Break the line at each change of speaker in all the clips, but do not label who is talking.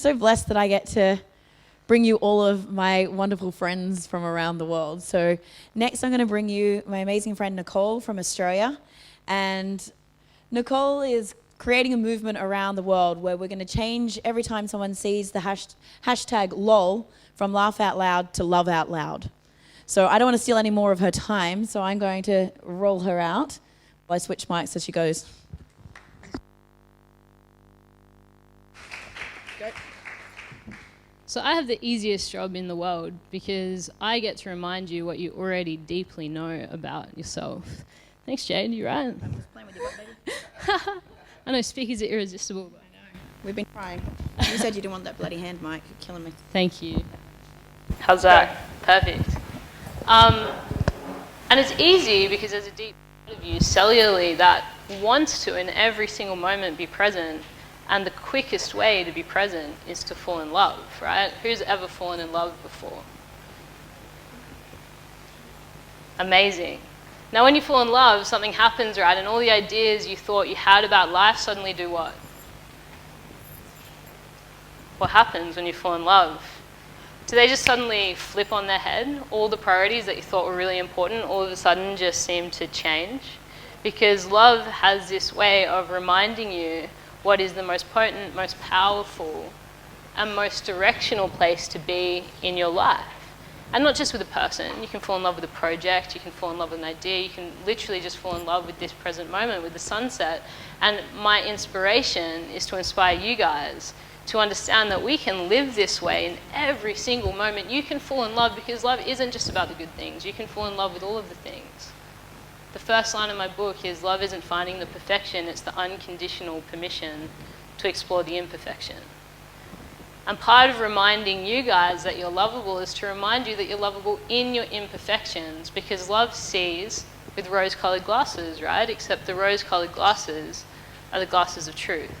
so blessed that I get to bring you all of my wonderful friends from around the world. So next I'm going to bring you my amazing friend Nicole from Australia. And Nicole is creating a movement around the world where we're going to change every time someone sees the hashtag LOL from laugh out loud to love out loud. So I don't want to steal any more of her time, so I'm going to roll her out. I switch mics as she goes.
So I have the easiest job in the world because I get to remind you what you already deeply know about yourself. Thanks, Jade. You right?
I'm just playing with your butt, baby.
I know speakers are irresistible, but I know.
We've been trying. You said you didn't want that bloody hand mic. You're killing me.
Thank you. How's that? Perfect. And it's easy because there's a deep part of you cellularly that wants to in every single moment be present. And the quickest way to be present is to fall in love, right? Who's ever fallen in love before? Amazing. Now when you fall in love, something happens, right? And all the ideas you thought you had about life suddenly do what? What happens when you fall in love? Do they just suddenly flip on their head? All the priorities that you thought were really important all of a sudden just seem to change? Because love has this way of reminding you what is the most potent, most powerful, and most directional place to be in your life. And not just with a person. You can fall in love with a project, you can fall in love with an idea, you can literally just fall in love with this present moment, with the sunset. And my inspiration is to inspire you guys to understand that we can live this way in every single moment. You can fall in love because love isn't just about the good things. You can fall in love with all of the things. The first line of my book is love isn't finding the perfection, it's the unconditional permission to explore the imperfection. And part of reminding you guys that you're lovable is to remind you that you're lovable in your imperfections, because love sees with rose-colored glasses, right? Except the rose-colored glasses are the glasses of truth.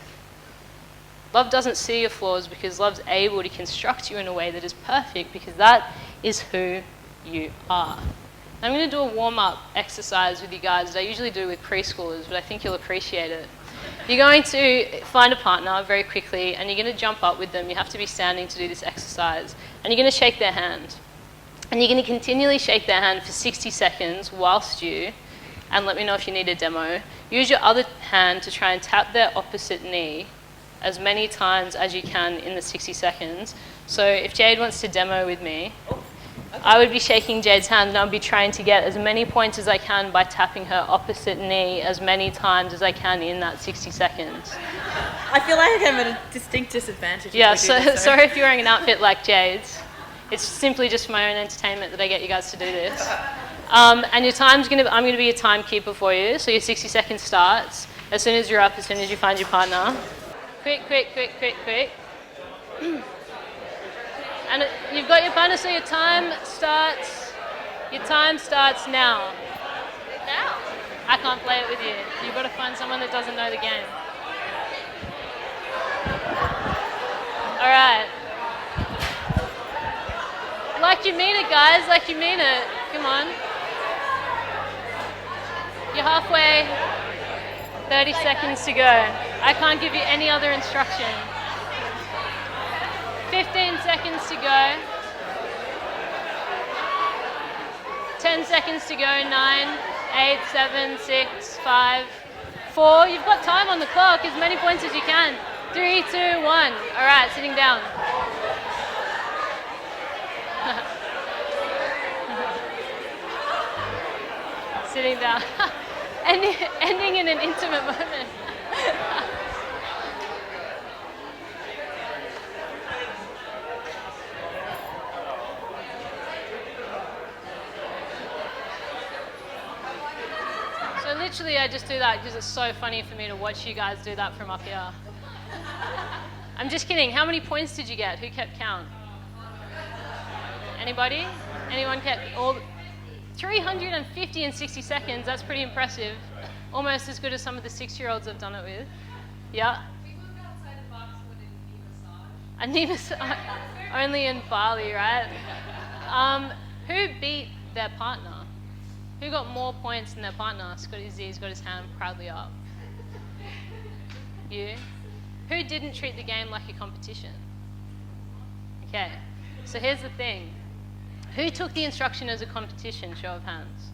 Love doesn't see your flaws because love's able to construct you in a way that is perfect, because that is who you are. I'm going to do a warm-up exercise with you guys that I usually do with preschoolers, but I think you'll appreciate it. You're going to find a partner very quickly, and you're going to jump up with them. You have to be standing to do this exercise. And you're going to shake their hand. And you're going to continually shake their hand for 60 seconds whilst you, and let me know if you need a demo, use your other hand to try and tap their opposite knee as many times as you can in the 60 seconds. So if Jade wants to demo with me, I would be shaking Jade's hand and I'll be trying to get as many points as I can by tapping her opposite knee as many times as I can in that 60 seconds.
I feel like I have a distinct disadvantage.
Yeah, sorry if you're wearing an outfit like Jade's. It's simply just for my own entertainment that I get you guys to do this. And your time's I'm going to be a timekeeper for you, so your 60 seconds starts as soon as you're up, as soon as you find your partner. Quick, quick, quick, quick, quick. And you've got your partner, so your time starts now. Now? I can't play it with you. You've got to find someone that doesn't know the game. All right. Like you mean it, guys, like you mean it. Come on. You're halfway. 30 seconds to go. I can't give you any other instruction. 15 seconds to go. 10 seconds to go. 9, 8, 7, 6, 5, 4. You've got time on the clock, as many points as you can. 3, 2, 1. All right, sitting down. Sitting down. Ending in an intimate moment. So literally I just do that because it's so funny for me to watch you guys do that from up here. I'm just kidding. How many points did you get? Who kept count? Anybody? Anyone kept all? 350 in 60 seconds. That's pretty impressive. Almost as good as some of the 6-year-olds I've done it with. Yeah.
We moved outside the box with a knee massage.
A knee massage. Only in Bali, right? Who beat their partner? Who got more points than their partner? He's got his hand proudly up. You? Who didn't treat the game like a competition? Okay, so here's the thing. Who took the instruction as a competition? Show of hands.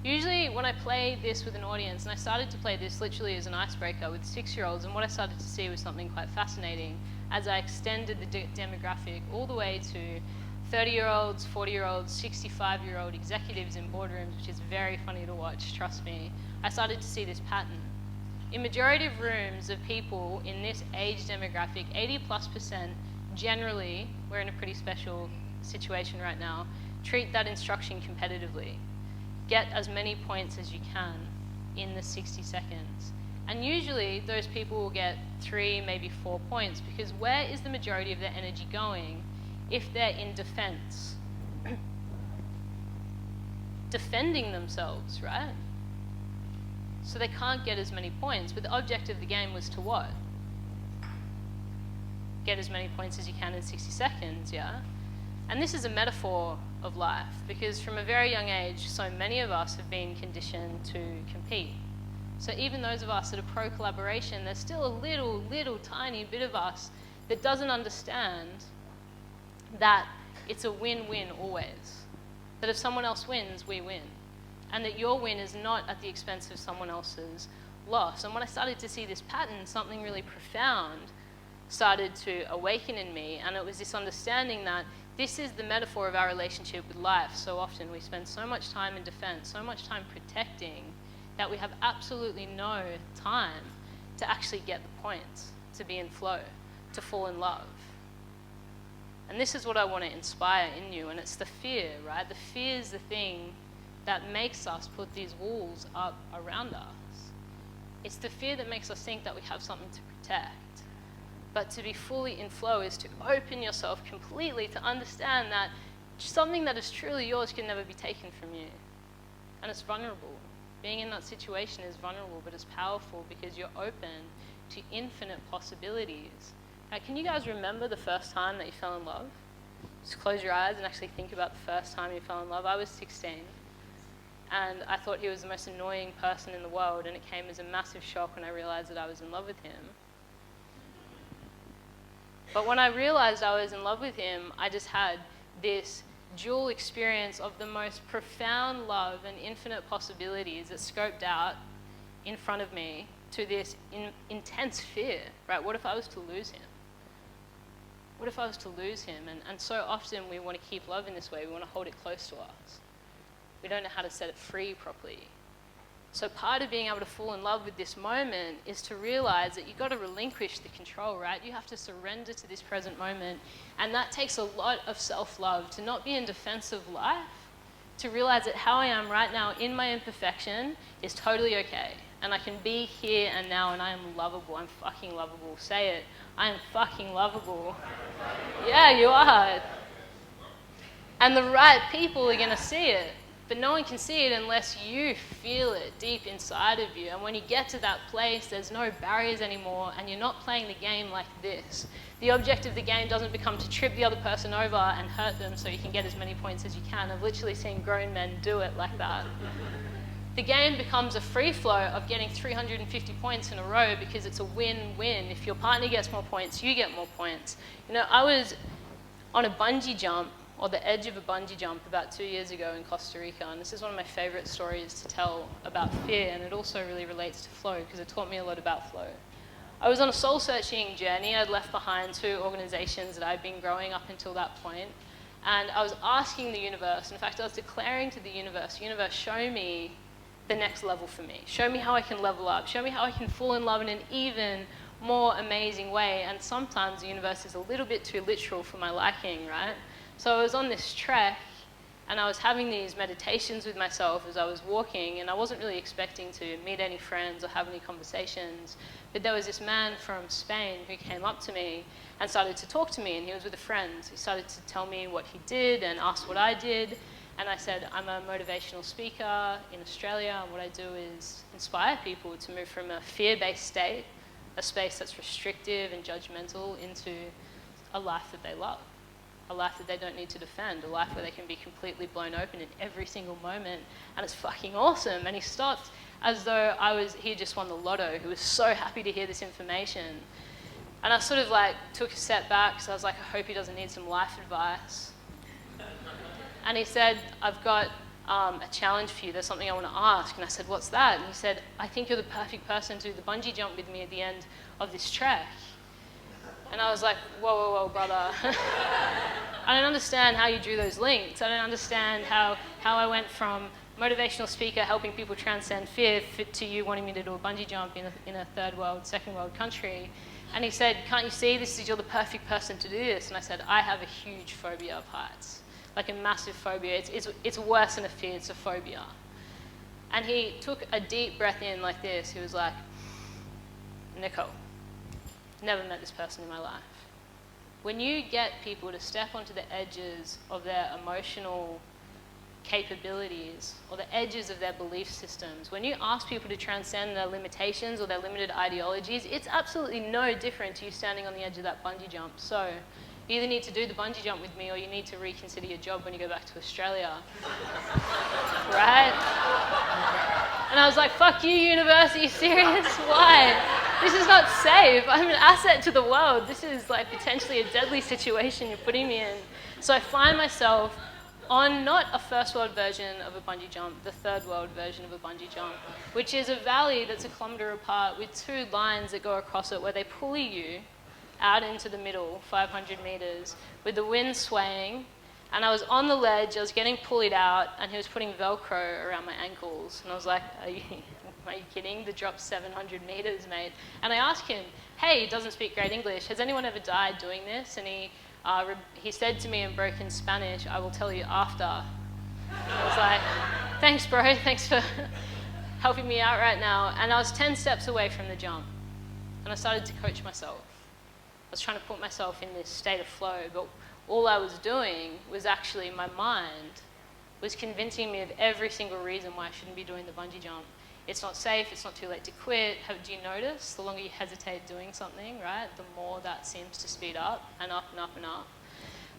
Usually when I play this with an audience, and I started to play this literally as an icebreaker with 6-year-olds, and what I started to see was something quite fascinating as I extended the demographic all the way to 30-year-olds, 40-year-olds, 65-year-old executives in boardrooms, which is very funny to watch, trust me. I started to see this pattern. In majority of rooms of people in this age demographic, 80+% generally, we're in a pretty special situation right now, treat that instruction competitively. Get as many points as you can in the 60 seconds. And usually those people will get 3, maybe 4 points, because where is the majority of their energy going if they're in defense? Defending themselves, right? So they can't get as many points, but the object of the game was to what? Get as many points as you can in 60 seconds, yeah? And this is a metaphor of life, because from a very young age, so many of us have been conditioned to compete. So even those of us that are pro-collaboration, there's still a little tiny bit of us that doesn't understand that it's a win-win always. That if someone else wins, we win. And that your win is not at the expense of someone else's loss. And when I started to see this pattern, something really profound started to awaken in me, and it was this understanding that this is the metaphor of our relationship with life. So often we spend so much time in defense, so much time protecting, that we have absolutely no time to actually get the points, to be in flow, to fall in love. And this is what I want to inspire in you, and it's the fear, right? The fear is the thing that makes us put these walls up around us. It's the fear that makes us think that we have something to protect. But to be fully in flow is to open yourself completely, to understand that something that is truly yours can never be taken from you. And it's vulnerable. Being in that situation is vulnerable, but it's powerful because you're open to infinite possibilities. Now, can you guys remember the first time that you fell in love? Just close your eyes and actually think about the first time you fell in love. I was 16. And I thought he was the most annoying person in the world, and it came as a massive shock when I realized that I was in love with him. But when I realized I was in love with him, I just had this dual experience of the most profound love and infinite possibilities that scoped out in front of me to this intense fear, right? What if I was to lose him? What if I was to lose him? And so often we want to keep love in this way. We want to hold it close to us. We don't know how to set it free properly. So part of being able to fall in love with this moment is to realize that you've got to relinquish the control, right? You have to surrender to this present moment. And that takes a lot of self-love, to not be in defense of life, to realize that how I am right now in my imperfection is totally okay. And I can be here and now, and I am lovable. I'm fucking lovable. Say it. I am fucking lovable. Yeah, you are. And the right people are going to see it. But no one can see it unless you feel it deep inside of you. And when you get to that place, there's no barriers anymore, and you're not playing the game like this. The object of the game doesn't become to trip the other person over and hurt them so you can get as many points as you can. I've literally seen grown men do it like that. The game becomes a free flow of getting 350 points in a row because it's a win-win. If your partner gets more points, you get more points. You know, I was on a bungee jump, or the edge of a bungee jump, about 2 years ago in Costa Rica, and this is one of my favorite stories to tell about fear, and it also really relates to flow because it taught me a lot about flow. I was on a soul-searching journey. I'd left behind 2 organizations that I'd been growing up until that point, and I was asking the universe, in fact I was declaring to the universe, show me the next level for me. Show me how I can level up. Show me how I can fall in love in an even more amazing way. And sometimes the universe is a little bit too literal for my liking, right? So I was on this trek, and I was having these meditations with myself as I was walking, and I wasn't really expecting to meet any friends or have any conversations. But there was this man from Spain who came up to me and started to talk to me, and he was with a friend. He started to tell me what he did and asked what I did. And I said, I'm a motivational speaker in Australia, and what I do is inspire people to move from a fear-based state, a space that's restrictive and judgmental, into a life that they love, a life that they don't need to defend, a life where they can be completely blown open in every single moment, and it's fucking awesome. And he stopped as though he had just won the lotto. He was so happy to hear this information. And I sort of like took a step back because I was like, I hope he doesn't need some life advice. And he said, I've got a challenge for you. There's something I want to ask. And I said, what's that? And he said, I think you're the perfect person to do the bungee jump with me at the end of this trek. And I was like, whoa, whoa, whoa, brother. I don't understand how you drew those links. I don't understand how I went from motivational speaker helping people transcend fear to you wanting me to do a bungee jump in a third world, second world country. And he said, can't you see you're the perfect person to do this? And I said, I have a huge phobia of heights, like a massive phobia. It's worse than a fear, it's a phobia. And he took a deep breath in like this. He was like, Nicole, never met this person in my life. When you get people to step onto the edges of their emotional capabilities or the edges of their belief systems, when you ask people to transcend their limitations or their limited ideologies, it's absolutely no different to you standing on the edge of that bungee jump. So you either need to do the bungee jump with me or you need to reconsider your job when you go back to Australia. Right? And I was like, fuck you, universe, are you serious? Why? This is not safe. I'm an asset to the world. This is like potentially a deadly situation you're putting me in. So I find myself on not a first world version of a bungee jump, the third world version of a bungee jump, which is a valley that's a kilometre apart with two lines that go across it where they pulley you out into the middle, 500 metres, with the wind swaying. And I was on the ledge, I was getting pulleyed out, and he was putting Velcro around my ankles. And I was like, are you kidding? The drop's 700 metres, mate. And I asked him, hey, he doesn't speak great English, has anyone ever died doing this? And he said to me in broken Spanish, I will tell you after. I was like, thanks, bro, thanks for helping me out right now. And I was 10 steps away from the jump. And I started to coach myself. I was trying to put myself in this state of flow, but all I was doing was actually my mind was convincing me of every single reason why I shouldn't be doing the bungee jump. It's not safe, it's not too late to quit. Do you notice? The longer you hesitate doing something, right, the more that seems to speed up and up and up and up.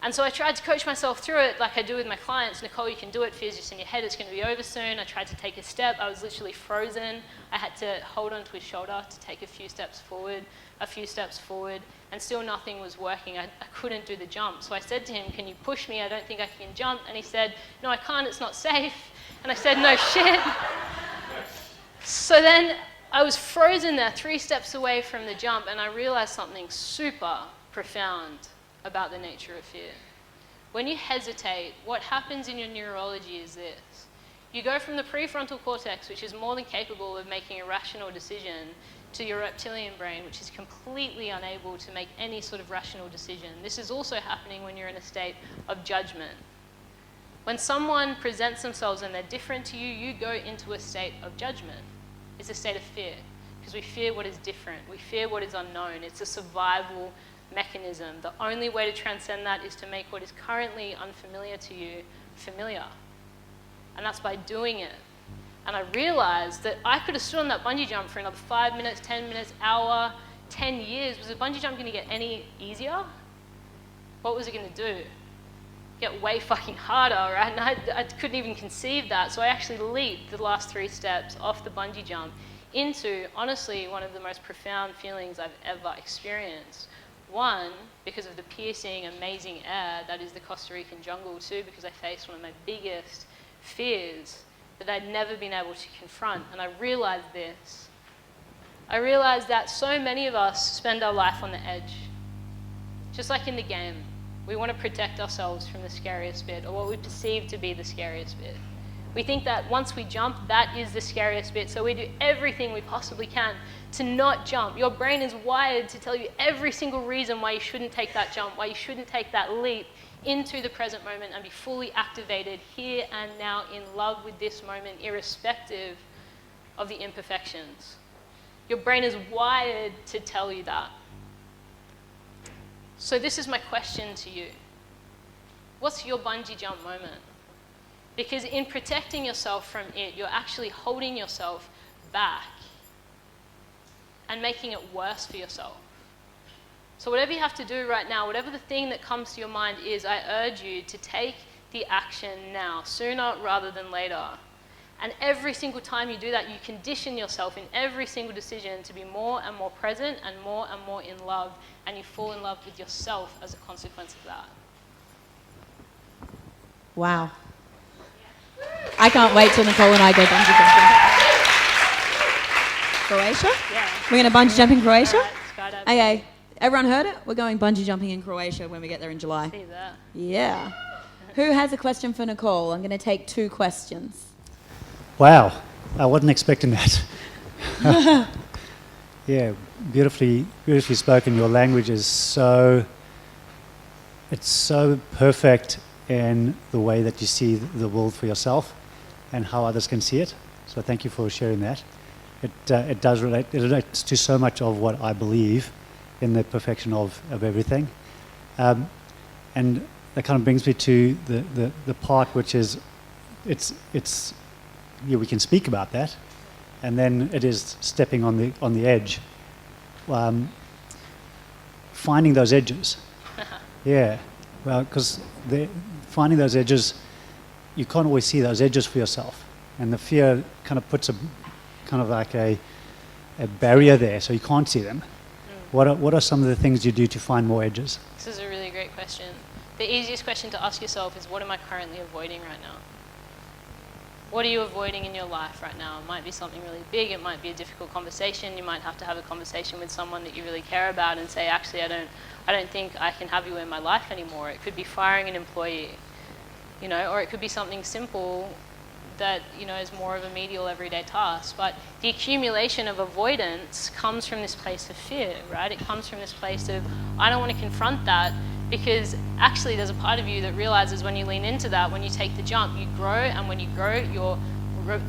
And so I tried to coach myself through it like I do with my clients. Nicole, you can do it. Fear's just in your head. It's going to be over soon. I tried to take a step. I was literally frozen. I had to hold onto his shoulder to take a few steps forward, and still nothing was working. I couldn't do the jump. So I said to him, can you push me? I don't think I can jump. And he said, no, I can't. It's not safe. And I said, no shit. So then I was frozen there 3 steps away from the jump, and I realized something super profound about the nature of fear. When you hesitate, what happens in your neurology is this. You go from the prefrontal cortex, which is more than capable of making a rational decision, to your reptilian brain, which is completely unable to make any sort of rational decision. This is also happening when you're in a state of judgment. When someone presents themselves and they're different to you, you go into a state of judgment. It's a state of fear, because we fear what is different. We fear what is unknown. It's a survival mechanism. The only way to transcend that is to make what is currently unfamiliar to you familiar. And that's by doing it. And I realized that I could have stood on that bungee jump for another 5 minutes, 10 minutes, hour, 10 years. Was the bungee jump going to get any easier? What was it going to do? Get way fucking harder, right? And I couldn't even conceive that. So I actually leaped the last 3 steps off the bungee jump into, honestly, one of the most profound feelings I've ever experienced. One, because of the piercing, amazing air that is the Costa Rican jungle. 2, because I faced one of my biggest fears that I'd never been able to confront. And I realized this. I realized that so many of us spend our life on the edge. Just like in the game, we want to protect ourselves from the scariest bit, or what we perceive to be the scariest bit. We think that once we jump, that is the scariest bit, so we do everything we possibly can to not jump. Your brain is wired to tell you every single reason why you shouldn't take that jump, why you shouldn't take that leap into the present moment and be fully activated here and now in love with this moment, irrespective of the imperfections. Your brain is wired to tell you that. So this is my question to you. What's your bungee jump moment? Because in protecting yourself from it, you're actually holding yourself back and making it worse for yourself. So whatever you have to do right now, whatever the thing that comes to your mind is, I urge you to take the action now, sooner rather than later, And every single time you do that, you condition yourself in every single decision to be more and more present and more in love, and you fall in love with yourself as a consequence of that.
Wow. I can't wait till Nicole and I go bungee jumping. Croatia?
Yeah.
We're going to bungee jump in Croatia?
All right, skydive.
Okay. Everyone heard it? We're going bungee jumping in Croatia when we get there in July.
See that.
Yeah. Who has a question for Nicole? I'm going to take 2 questions.
Wow, I wasn't expecting that. Yeah, beautifully spoken. Your language is so perfect in the way that you see the world for yourself and how others can see it. So thank you for sharing that. It does relate. It relates to so much of what I believe in the perfection of everything. And that kind of brings me to the part which is, yeah, we can speak about that, and then it is stepping on the edge, finding those edges. Yeah, well, because finding those edges, you can't always see those edges for yourself, and the fear kind of puts a barrier there, so you can't see them. What are some of the things you do to find more edges?
This is a really great question. The easiest question to ask yourself is, what am I currently avoiding right now? What are you avoiding in your life right now? It might be something really big, it might be a difficult conversation, you might have to have a conversation with someone that you really care about and say, actually, I don't think I can have you in my life anymore. It could be firing an employee, or it could be something simple that, is more of a medial everyday task. But the accumulation of avoidance comes from this place of fear, right? It comes from this place of, I don't want to confront that, because actually there's a part of you that realizes when you lean into that, when you take the jump, you grow, and when you grow, your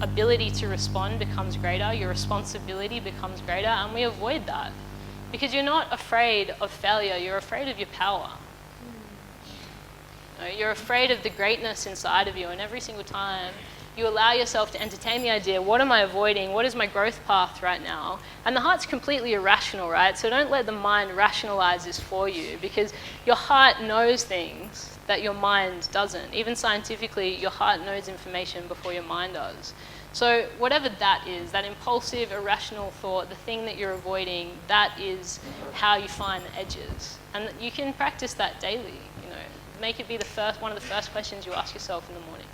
ability to respond becomes greater, your responsibility becomes greater, and we avoid that. Because you're not afraid of failure, you're afraid of your power. You're afraid of the greatness inside of you, and every single time you allow yourself to entertain the idea, what am I avoiding? What is my growth path right now? And the heart's completely irrational, right? So don't let the mind rationalize this for you, because your heart knows things that your mind doesn't. Even scientifically, your heart knows information before your mind does. So whatever that is, that impulsive, irrational thought, the thing that you're avoiding, that is how you find the edges. And you can practice that daily, Make it be one of the first questions you ask yourself in the morning.